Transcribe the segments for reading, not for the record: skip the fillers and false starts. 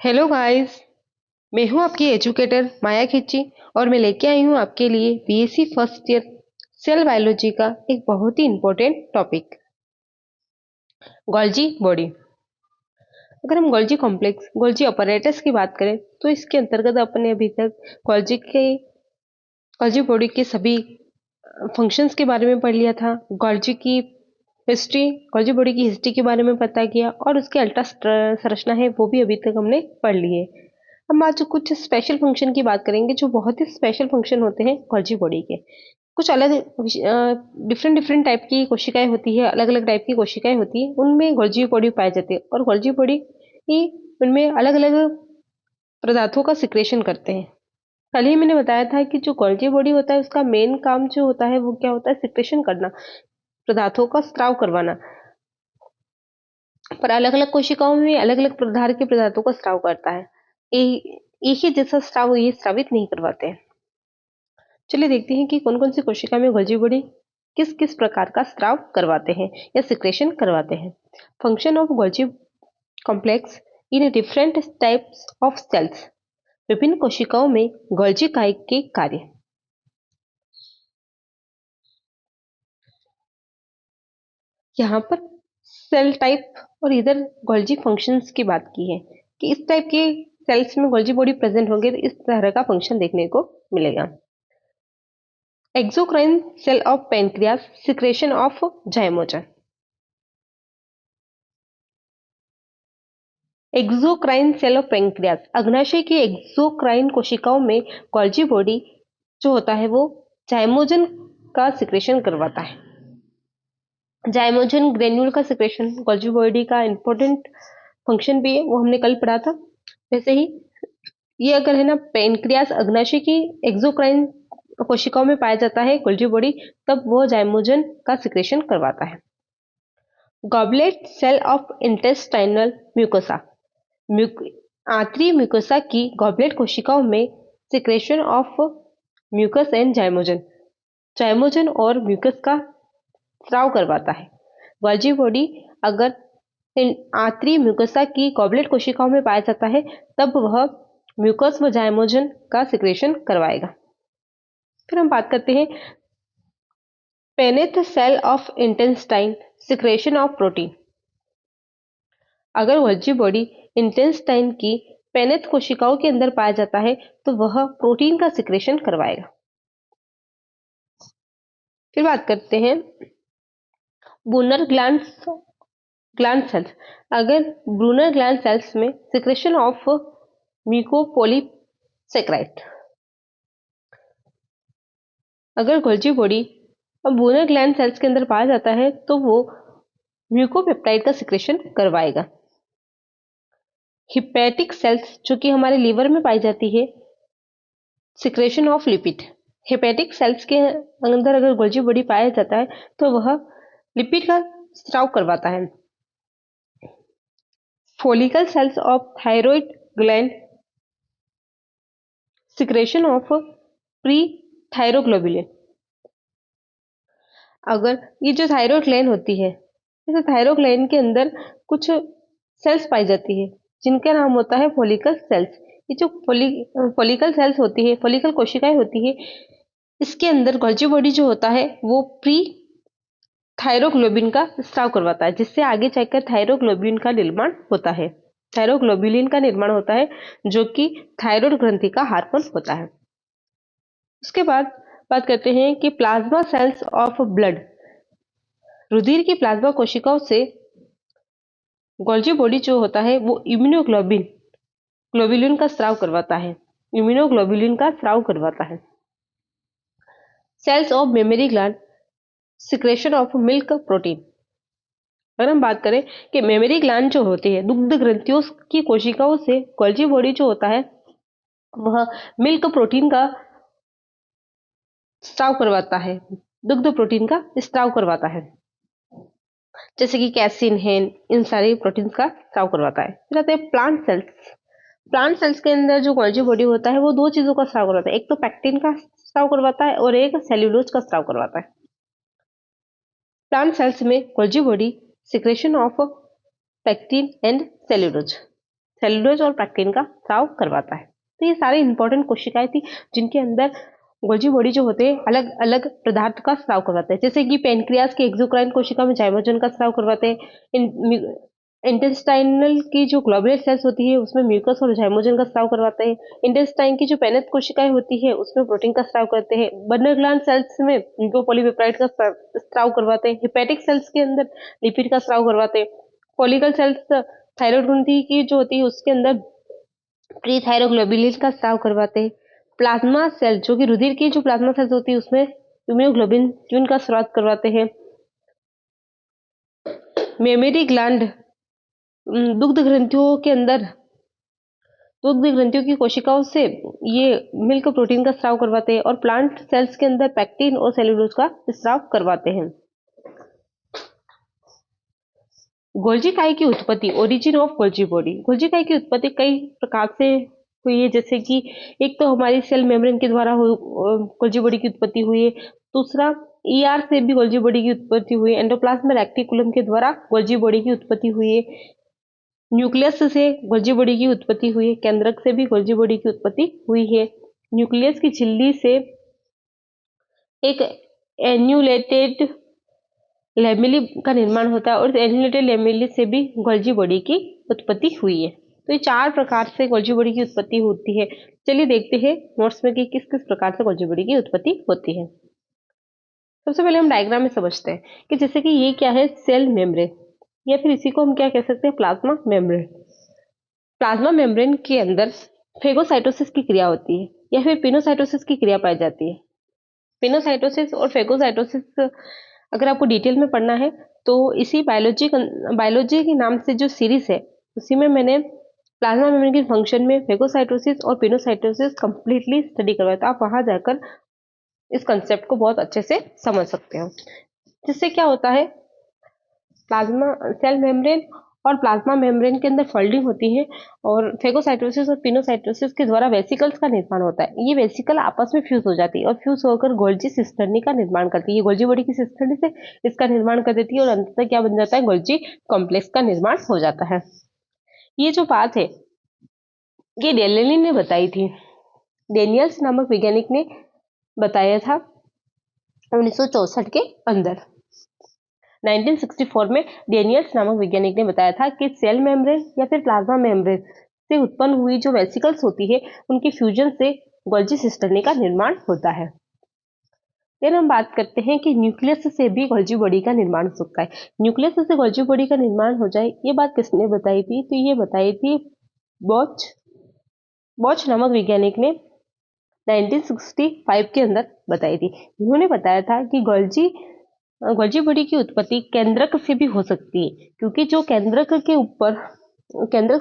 Hello guys. मैं हूं आपकी एजुकेटर माया खिच्ची और मैं लेके आई हूं आपके लिए BSc first year cell biology का एक बहुत ही इम्पोर्टेंट टॉपिक, गोल्जी बॉडी। अगर हम गोल्जी कॉम्प्लेक्स गोल्जी ऑपरेटर्स की बात करें तो इसके अंतर्गत अपने अभी तक गोल्जी बॉडी के सभी फंक्शंस के बारे में पढ़ लिया था। गोल्जी की हिस्ट्री गोल्जी बॉडी की हिस्ट्री के बारे में पता किया और उसके अल्ट्रा संरचना है वो भी अभी तक हमने पढ़ ली है। हम आज कुछ स्पेशल फंक्शन की बात करेंगे जो बहुत ही स्पेशल फंक्शन होते हैं गोल्जी बॉडी के। कुछ अलग डिफरेंट डिफरेंट टाइप की कोशिकाएं होती है, अलग अलग टाइप की कोशिकाएं होती है, उनमें गोल्जी बॉडी पाई जाती है और गोल्जी बॉडी ही उनमें अलग अलग पदार्थों का सिक्रेशन करते हैं। कल ही मैंने बताया था कि जो गोल्जी बॉडी होता है उसका मेन काम जो होता है वो क्या होता है, सिक्रेशन करना, पदार्थों का स्त्राव करवाना। पर अलग अलग कोशिकाओं में अलग अलग प्रकार के पदार्थों का स्त्राव करता है। एक ही जैसा स्त्राव ये स्रावित नहीं करवाते हैं। चलिए देखते हैं कि कौन कौन सी कोशिका में गोल्जी बॉडी किस किस प्रकार का स्त्राव करवाते हैं या सिक्रेशन करवाते हैं। Function of Golgi complex in different types of cells. विभिन्न कोशिकाओं में गोल्जी काय के कार्य। यहाँ पर सेल टाइप और इधर गोल्जी फंक्शंस की बात की है कि इस टाइप के सेल्स में गोल्जी बॉडी प्रेजेंट होंगे तो इस तरह का फंक्शन देखने को मिलेगा। Exocrine cell of pancreas, secretion of zymogen. Exocrine cell of pancreas, अग्नाशय की एक्सोक्राइन कोशिकाओं में गोल्जी बॉडी जो होता है वो जाइमोजन का सिक्रेशन करवाता है। जाइमोजन ग्रेन्यूल का सिक्रेशन गोल्जी बॉडी का इंपॉर्टेंट फंक्शन भी है, वो हमने कल पढ़ा था। वैसे ही ये अगर है ना पेनक्रियास अग्नाशय की एक्सोक्राइन कोशिकाओं में पाया जाता है गोल्जी बॉडी, तब वो जाइमोजन का सिक्रेशन करवाता है। Goblet cell of intestinal mucosa, आंतरिक म्यूकोसा की गॉबलेट कोशिकाओं में secretion of mucus and zymogen, zymogen और म्यूकस का स्राव करवाता है। गोल्जी बॉडी अगर आंतरिक म्यूकोसा की गॉबलेट कोशिकाओं में पाया जाता है तब वह म्यूकस व जाइमोजन का सिक्रेशन करवाएगा। फिर हम बात करते हैं Paneth cell of intestine, secretion of protein. अगर गोल्जी बॉडी इंटेस्टाइन की पेनेथ कोशिकाओं के अंदर पाया जाता है तो वह प्रोटीन का सिक्रेशन करवाएगा। फिर बात करते हैं ब्रूनर ग्लैंड सेल्स। अगर ब्रूनर ग्लैंड सेल्स में सिक्रेशन ऑफ म्यूकोपॉलीसेक्राइड, अगर Golgi body Brunner gland cells के अंदर पाया जाता है तो वो म्यूकोपेप्टाइड का सिक्रेशन करवाएगा। हिपैटिक सेल्स जो कि हमारे लीवर में पाई जाती है, secretion of lipid. Hepatic sales के अंदर अगर गोल्जी बॉडी पाया जाता है तो वह लिपिड का स्राव करवाता है। Follicle cells of thyroid gland, secretion of pre thyroglobulin. अगर ये जो थायराइड ग्लैंड होती है, इस थायराइड ग्लैंड के अंदर कुछ सेल्स पाई जाती है जिनका नाम होता है फोलिकल सेल्स। ये जो फोलिकल सेल्स होती है, फोलिकल कोशिकाएं होती है, इसके अंदर गोल्जी बॉडी जो होता है वो प्री थायरोग्लोबिन का स्राव करवाता है, जिससे आगे चलकर थायरोग्लोबिन का निर्माण होता है। थायरोग्लोबुलिन का निर्माण होता है जो कि थायराइड ग्रंथि का हार्मोन होता है। उसके बाद बात करते हैं कि प्लाज्मा सेल्स ऑफ ब्लड, रुधिर की प्लाज्मा कोशिकाओं से गोल्जी बॉडी जो होता है वो ग्लोबुलिन का स्राव करवाता है, इम्यूनोग्लोबुलिन का स्राव करवाता है। Cells of mammary gland, secretion of milk protein. अगर हम बात करें कि मेमरी ग्लैंड जो होती है, दुग्ध ग्रंथियों की कोशिकाओं से गोल्जी बॉडी जो होता है वह मिल्क प्रोटीन का स्राव करवाता है, दुग्ध प्रोटीन का स्राव करवाता है, जैसे कि कैसिन है, इन सारे प्रोटीन का स्राव करवाता है। फिर आते हैं प्लांट सेल्स। प्लांट सेल्स के अंदर जो गोल्जी बॉडी होता है वो दो चीजों का स्राव करवाता है, एक तो पैक्टिन का स्राव करवाता है और एक सेल्यूलोज का स्राव करवाता है। प्लांट सेल्स में Golgi body secretion of pectin and cellulose. Cellulose और पैक्टिन का स्राव करवाता है। तो ये सारी इंपॉर्टेंट कोशिकाएं थी जिनके अंदर गोल्जी बॉडी जो होते हैं अलग अलग पदार्थ का स्राव करवाते हैं, जैसे कि पेनक्रियास की एक्सोक्राइन कोशिका में जाइमोजन का स्राव करवाते हैं। इंटेस्टाइनल की जो ग्लोबुलर सेल्स होती है उसमें म्यूकस और जाइमोजन का स्राव करवाते हैं। इंटेस्टाइन की जो पेनेट कोशिकाएं होती है उसमें प्रोटीन का स्राव करते हैं। बर्नर ग्लैंड सेल्स में लिपोपॉलीपेप्टाइड का स्राव करवाते हैं। हेपेटिक सेल्स के अंदर लिपिड का स्राव करवाते हैं। फॉलिकल सेल्स थायराइड ग्रंथि की जो होती है उसके अंदर प्री थायरोग्लोबुलिन का स्राव करवाते हैं। प्लाज्मा सेल जो कि रुधिर की जो प्लाज्मा सेल्स होती है उसमें इम्यूनोग्लोबिन का स्राव करवाते हैं। मेमरी ग्लैंड दुग्ध ग्रंथियों के अंदर दुग्ध ग्रंथियों की कोशिकाओं से ये मिल्क प्रोटीन का स्राव करवाते हैं और प्लांट सेल्स के अंदर पैक्टिन और सेलुलोज का स्राव करवाते हैं। गोल्जी काई की उत्पत्ति, origin of Golgi body. Golgi काई की उत्पत्ति कई प्रकार से हुई है, जैसे कि एक तो हमारी सेल मेम्ब्रेन के द्वारा गोल्जी बॉडी की उत्पत्ति हुई है। दूसरा ईआर से भी गोल्जी बॉडी की उत्पत्ति हुई है। एंडोप्लाज्म रेक्टिकुलम के द्वारा गोल्जी बॉडी की उत्पत्ति हुई है। न्यूक्लियस से गोल्जी बॉडी की उत्पत्ति हुई है। केंद्रक से भी गोल्जी बॉडी की उत्पत्ति हुई है। न्यूक्लियस की झिल्ली से एक एन्यूलेटेड लेमिली का निर्माण होता है और एन्यूलेटेड लेमिली से भी गोल्जी बॉडी की उत्पत्ति हुई है। तो ये 4 प्रकार से गोल्जी बॉडी की उत्पत्ति होती है। चलिए देखते हैं नोट्स में कि किस किस प्रकार से गोल्जी बॉडी की उत्पत्ति होती है। सबसे पहले हम डायग्राम में समझते हैं कि जैसे कि ये क्या है, सेल मेम्ब्रेन, या फिर इसी को हम क्या कह सकते हैं, प्लाज्मा मेम्ब्रेन। प्लाज्मा मेम्ब्रेन के अंदर फेगोसाइटोसिस की क्रिया होती है या फिर पिनोसाइटोसिस की क्रिया पाई जाती है। पिनोसाइटोसिस और फेगोसाइटोसिस अगर आपको डिटेल में पढ़ना है तो इसी बायोलॉजी के नाम से जो सीरीज है उसी में मैंने प्लाज्मा मेम्ब्रेन के फंक्शन में फेगोसाइटोसिस और पिनोसाइटोसिस कंप्लीटली स्टडी करवाया था। आप वहां जाकर इस कंसेप्ट को बहुत अच्छे से समझ सकते हो। जिससे क्या होता है, प्लाज्मा सेल मेम्ब्रेन और प्लाज्मा मेम्ब्रेन के अंदर फोल्डिंग होती है और फेगोसाइटोसिस और पिनोसाइटोसिस के द्वारा वेसिकल्स का निर्माण होता है। ये वेसिकल आपस में फ्यूज हो जाती है और फ्यूज होकर गोल्जी सिस्टर्नी का निर्माण करती है। ये गोल्जी बॉडी की सिस्टर्नी से इसका निर्माण कर देती है और अंततः क्या बन जाता है, गोल्जी कॉम्प्लेक्स का निर्माण हो जाता है। ये जो बात है ये डेनियल ने बताई थी। डेनियल्स नामक वैज्ञानिक ने बताया था 1964 के अंदर। 1964 में डेनियल्स नामक वैज्ञानिक ने बताया था कि सेल मेम्ब्रेन या फिर प्लाज्मा मेम्ब्रेन से उत्पन्न हुई जो वेसिकल्स होती है उनके फ्यूजन से गोल्जी सिस्टर्नी का निर्माण होता है। फिर हम बात करते हैं कि न्यूक्लियस से भी गोल्जी बॉडी का निर्माण हो सकता है। न्यूक्लियस से गोल्जी बॉडी का निर्माण हो जाए, ये बात किसने बताई थी, तो ये बताई थी बॉच नामक वैज्ञानिक ने 1965 के अंदर बताई थी। उन्होंने बताया था कि गोल्जी बॉडी की उत्पत्ति केंद्रक से भी हो सकती है, क्योंकि जो केंद्रक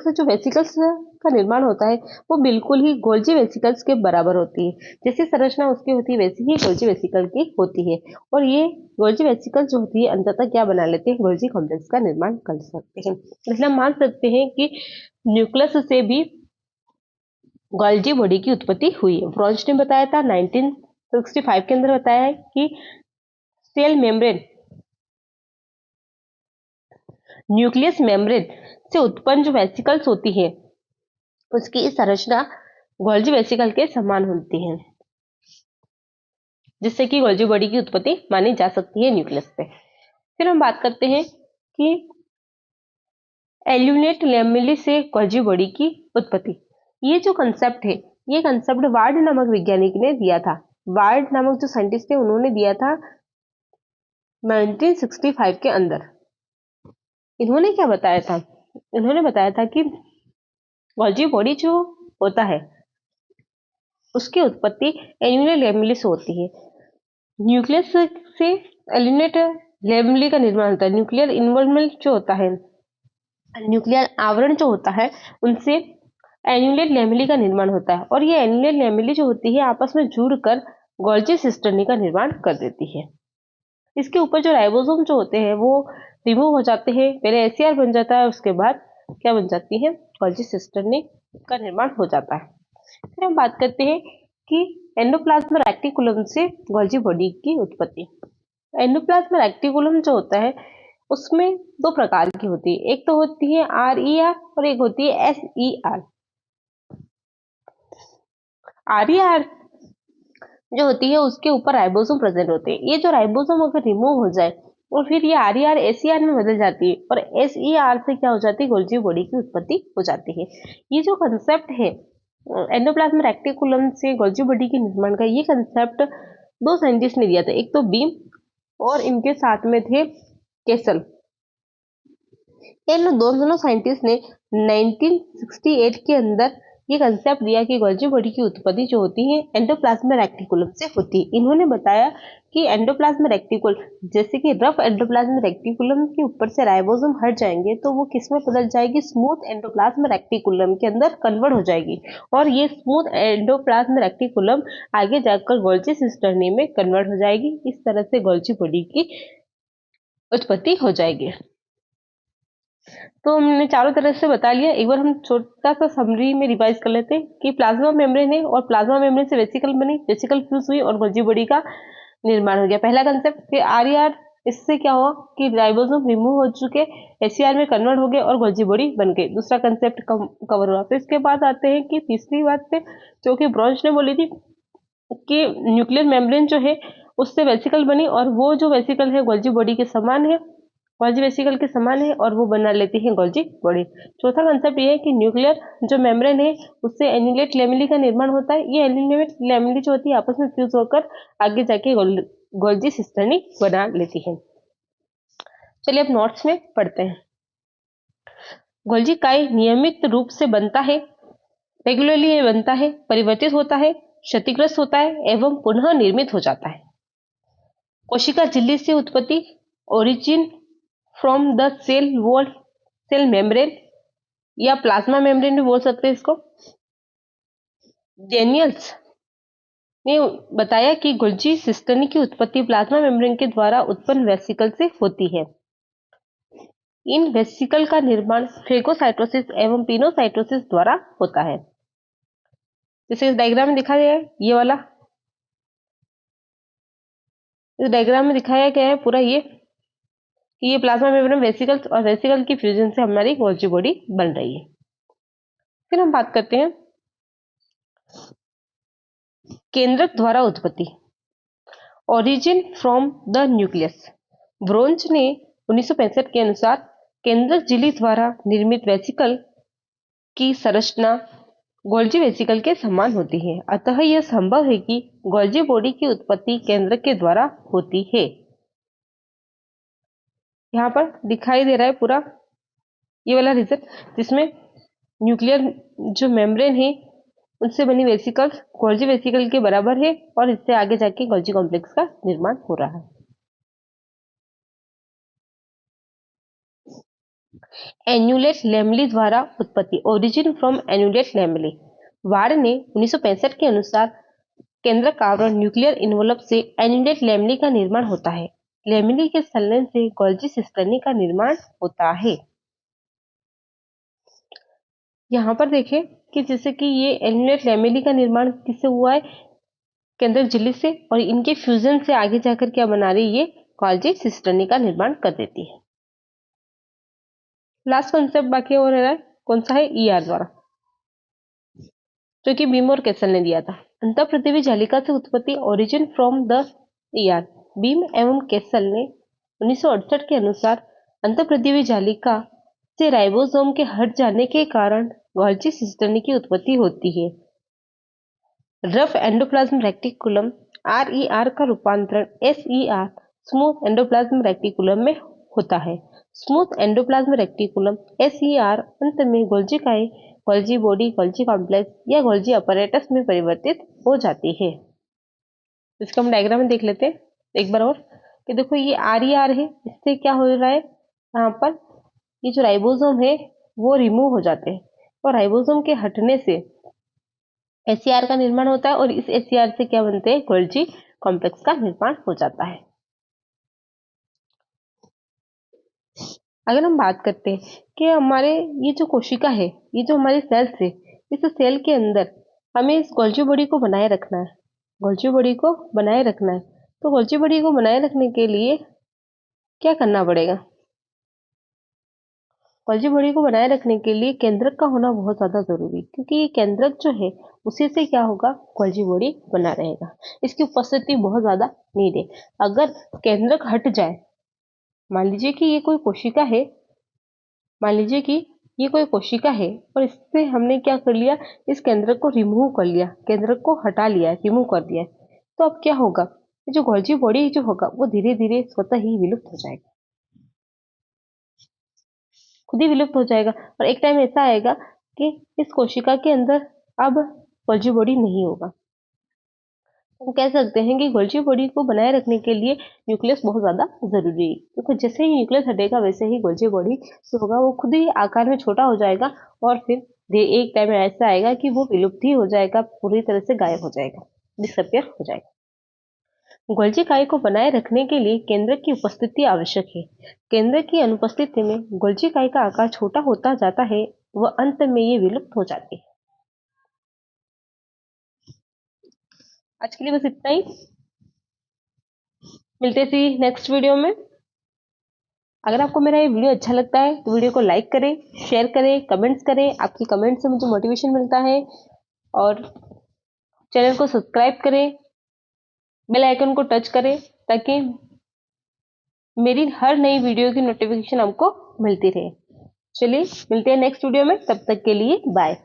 से जो वेसिकल्स का निर्माण होता है वो बिल्कुल ही गोल्जी वेसिकल्स के बराबर होती है। जैसी संरचना उसकी होती है वैसी ही गोल्जी वेसिकल की होती है और ये गोल्जी वेसिकल जो होती है अंततः क्या बना लेते हैं, गोल्जी कॉम्प्लेक्स का निर्माण कर सकते हैं। इसलिए हम मान सकते हैं कि न्यूक्लियस से भी गोल्जी बॉडी की उत्पत्ति हुई है। ब्रॉन्च ने बताया था 1965 के अंदर बताया है कि सेल मेम्ब्रेन न्यूक्लियस मेम्ब्रेन से उत्पन्न जो वेसिकल्स होती है उसकी संरचना गोल्जी वेसिकल के समान होती है, जिससे कि गोल्जी बॉडी की उत्पत्ति मानी जा सकती है न्यूक्लियस से। फिर हम बात करते हैं कि एल्यूमिनेट लेमिली से गोल्जी बॉडी की उत्पत्ति। ये जो कंसेप्ट है ये कंसेप्ट वार्ड नामक वैज्ञानिक ने दिया था। वार्ड नामक जो साइंटिस्ट है उन्होंने दिया था 1965 के अंदर। इन्होंने क्या बताया था, इन्होंने बताया था कि गोल्जी बॉडी जो होता है उसकी उत्पत्ति एल्यूमिनेट लेमिली से होती है। न्यूक्लियस से एल्यूमिनेट लेमिली का निर्माण होता है। न्यूक्लियर इन्वॉल्वमेंट जो होता है, न्यूक्लियर आवरण जो होता है उनसे एल्यूमिनेट लेमिली का निर्माण होता है और ये एल्यूमिनेट लेमिली जो होती है आपस में जुड़कर गोल्जी सिस्टर्नी का निर्माण कर देती है। इसके ऊपर जो राइबोसोम जो होते हैं वो रिमूव हो जाते हैं। पहले एसीआर बन जाता है, उसके बाद क्या बन जाती है, गोल्जी सिस्टर्नी का निर्माण हो जाता है। फिर हम बात करते हैं कि एंडोप्लाज्म रेक्टिकुलम से गोल्जी बॉडी की उत्पत्ति। एंडोप्लाज्म रेक्टिकुलम जो होता है उसमें दो प्रकार की होती है, एक तो होती है RER और एक होती है SER। RER जो होती है उसके ऊपर राइबोसोम प्रेजेंट होते हैं। ये जो राइबोसोम अगर रिमूव हो जाए और फिर ये RER SER में बदल जाती है और SER से क्या हो जाती है, गोल्जी बॉडी की उत्पत्ति हो जाती है। ये जो कंसेप्ट है एंडोप्लाज्म रेक्टिकुलम से गोल्जी बॉडी के निर्माण का, ये कंसेप्ट दो साइंटिस्ट ने दिया था, एक तो बीम और इनके साथ में थे केसल। इन दोनों साइंटिस्ट ने 1968 के अंदर ये कंसेप्ट दिया कि गोल्जी बॉडी की उत्पत्ति जो होती है एंडोप्लाज्म रेक्टिकुलम से होती है। इन्होंने बताया कि एंडोप्लाज्म रेक्टिकुल, जैसे कि रफ एंडोप्लाज्म रेक्टिकुलम के ऊपर से राइबोसोम हट जाएंगे तो वो किस में बदल जाएगी, स्मूथ एंडोप्लाज्म रेक्टिकुलम के अंदर कन्वर्ट हो जाएगी और ये स्मूथ एंडोप्लाज्म रेक्टिकुलम आगे जाकर गोल्जी सिस्टर्नी में कन्वर्ट हो जाएगी। इस तरह से गोल्जी बॉडी की उत्पत्ति हो जाएगी। तो हमने चारों तरह से बता लिया। एक बार हम छोटा सा समरी में रिवाइज कर लेते हैं कि प्लाज्मा मेम्ब्रेन है और प्लाज्मा मेम्ब्रेन से वेसिकल बनी, वेसिकल फ्यूज हुई और गोल्जी बॉडी का निर्माण हो गया। पहला कंसेप्ट कि RER, इससे क्या हुआ कि राइबोसोम रिमूव हो चुके, SER में कन्वर्ट हो गए और गोल्जी बॉडी बन गई। दूसरा कंसेप्ट कवर हुआ। तो इसके बाद आते हैं कि तीसरी बात पे जो कि ब्रॉन्च ने बोली थी कि न्यूक्लियर मेम्ब्रेन जो है उससे वेसिकल बनी और वो जो वेसिकल है गोल्जी बॉडी के समान है, गोल्जी वेसिकल के समान है और वो बना लेती है गोल्जी बॉडी। चौथा कंसेप्ट ये है कि न्यूक्लियर जो मेम्ब्रेन है उससे एन्यूलेट लैमेली का निर्माण होता है। ये एन्यूलेट लैमेली जो होती है आपस में फ्यूज होकर आगे जाके गोल्जी सिस्टर्नी बना लेती है। चलिए अब नोट्स में पढ़ते हैं। गोल्जी काई नियमित रूप से बनता है, रेगुलरली ये बनता है, परिवर्तित होता है, क्षतिग्रस्त होता है एवं पुनः निर्मित हो जाता है। कोशिका झिल्ली से उत्पत्ति, origin from the cell wall, cell membrane या प्लाज्मा मेम्ब्रेन भी बोल सकते हैं इसको। डेनियल्स ने बताया कि गोल्जी सिस्टर्नी की उत्पत्ति प्लाज्मा मेम्ब्रेन के द्वारा उत्पन्न वेसिकल से होती है। इन वेसिकल का निर्माण फेगोसाइटोसिस एवं पिनोसाइटोसिस द्वारा होता है। जैसे इस डायग्राम में दिखाया गया है, ये वाला इस डायग्राम में दिखाया गया है पूरा ये कि ये प्लाज्मा मेम्ब्रेन वेसिकल्स और वेसिकल की फ्यूजन से हमारी गोल्जी बॉडी बन रही है। फिर हम बात करते हैं केंद्रक द्वारा उत्पत्ति, ओरिजिन फ्रॉम द न्यूक्लियस। ब्रोंच ने 1965 के अनुसार केंद्रक झिल्ली द्वारा निर्मित वेसिकल की संरचना गोल्जी वेसिकल के समान होती है, अतः यह संभव है कि गोल्जी बॉडी की उत्पत्ति केंद्रक के द्वारा होती है। यहाँ पर दिखाई दे रहा है पूरा ये वाला रीजन जिसमें न्यूक्लियर जो मेम्ब्रेन है उनसे बनी वेसिकल गोल्जी वेसिकल के बराबर है और इससे आगे जाके गोल्जी कॉम्प्लेक्स का निर्माण हो रहा है। एन्यूलेट लैमेली द्वारा उत्पत्ति, ओरिजिन फ्रॉम एन्यूलेट लैमेली। वार्ड ने 1965 के अनुसार केंद्रक आवरण न्यूक्लियर इन्वोलप से एन्यूलेट लैमेली का निर्माण होता है। लैमेली के संलयन से गोल्जी सिस्टर्नी का निर्माण होता है। यहाँ पर देखें कि जैसे कि ये एन्यूलेट लैमेली का निर्माण किससे हुआ है, केंद्रक झिल्ली से, और इनके फ्यूजन से आगे जाकर क्या बना रही है, ये गोल्जी सिस्टर्नी का निर्माण कर देती है। लास्ट कंसेप्ट बाकी हो रहा है, कौन सा है, ER द्वारा, जो कि बीम और केसल ने दिया था। अंतःपृथ्वी जालिका से उत्पत्ति, origin from the ER। Beam एवं केसल ने 1968 के अनुसार अंतःपृथ्वी जालिका से राइबोसोम के हट जाने के कारण गोल्जी सिस्टर्नी की उत्पत्ति होती है। रफ एंडोप्लाज्म रेक्टिकुलम RER का रूपांतरण SER स्मूथ एंडोप्लाज्म रेक्टिकुलम में होता है। स्मूथ एंडोप्लाज्म रेक्टिकुलम SER अंत में गोल्जी काई, गोल्जी बॉडी, गोल्जी कॉम्प्लेक्स या गोल्जी अपैरेटस में परिवर्तित हो जाती है। इसको हम डायग्राम में देख लेते हैं एक बार और कि देखो ये RER है, इससे क्या हो रहा है, यहाँ पर ये जो राइबोसोम है वो रिमूव हो जाते हैं और राइबोसोम के हटने से SER का निर्माण होता है और इस SER से क्या बनते हैं, गोल्जी कॉम्प्लेक्स का निर्माण हो जाता है। अगर हम बात करते हैं कि हमारे ये जो कोशिका है, ये जो हमारे सेल्स है, इस सेल के अंदर हमें इस गोल्जी बॉडी को बनाए रखना है, गोल्जी बॉडी को बनाए रखना है। तो गोल्जी बॉडी को बनाए रखने के लिए क्या करना पड़ेगा, गोल्जी बॉडी को बनाए रखने के लिए केंद्रक का होना बहुत ज्यादा जरूरी, क्योंकि ये केंद्रक जो है उसी से क्या होगा, गोल्जी बॉडी बना रहेगा। इसकी उपस्थिति बहुत ज्यादा नीड है। अगर केंद्रक हट जाए, मान लीजिए कि ये कोई कोशिका है, मान लीजिए कि ये कोई कोशिका है और इससे हमने क्या कर लिया, इस केंद्रक को रिमूव कर लिया, केंद्रक को हटा लिया, रिमूव कर दिया, तो अब क्या होगा, ये जो गोल्जी बॉडी जो होगा वो धीरे धीरे स्वतः ही विलुप्त हो जाएगा, खुद ही विलुप्त हो जाएगा। और एक टाइम ऐसा आएगा कि इस कोशिका के अंदर अब गोल्जी बॉडी नहीं होगा। हम कह सकते हैं कि गोल्जी बॉडी को बनाए रखने के लिए न्यूक्लियस बहुत ज्यादा जरूरी है, क्योंकि जैसे ही न्यूक्लियस हटेगा वैसे ही गोल्जी बॉडी जो होगा वो खुद ही आकार में छोटा हो जाएगा और फिर एक टाइम ऐसा आएगा कि वो विलुप्त ही हो जाएगा, पूरी तरह से गायब हो जाएगा, डिसअपियर हो जाएगा। गोल्जी काय को बनाए रखने के लिए केंद्रक की उपस्थिति आवश्यक है। केंद्रक की अनुपस्थिति में गोल्जी काय का आकार छोटा होता जाता है व अंत में ये विलुप्त हो जाती है। आज के लिए बस इतना ही, मिलते हैं नेक्स्ट वीडियो में। अगर आपको मेरा ये वीडियो अच्छा लगता है तो वीडियो को लाइक करें, शेयर करें, कमेंट्स करें, आपकी कमेंट से मुझे मोटिवेशन मिलता है। और चैनल को सब्सक्राइब करें, बेल आइकन को टच करें ताकि मेरी हर नई वीडियो की नोटिफिकेशन आपको मिलती रहे। चलिए मिलते हैं नेक्स्ट वीडियो में, तब तक के लिए बाय।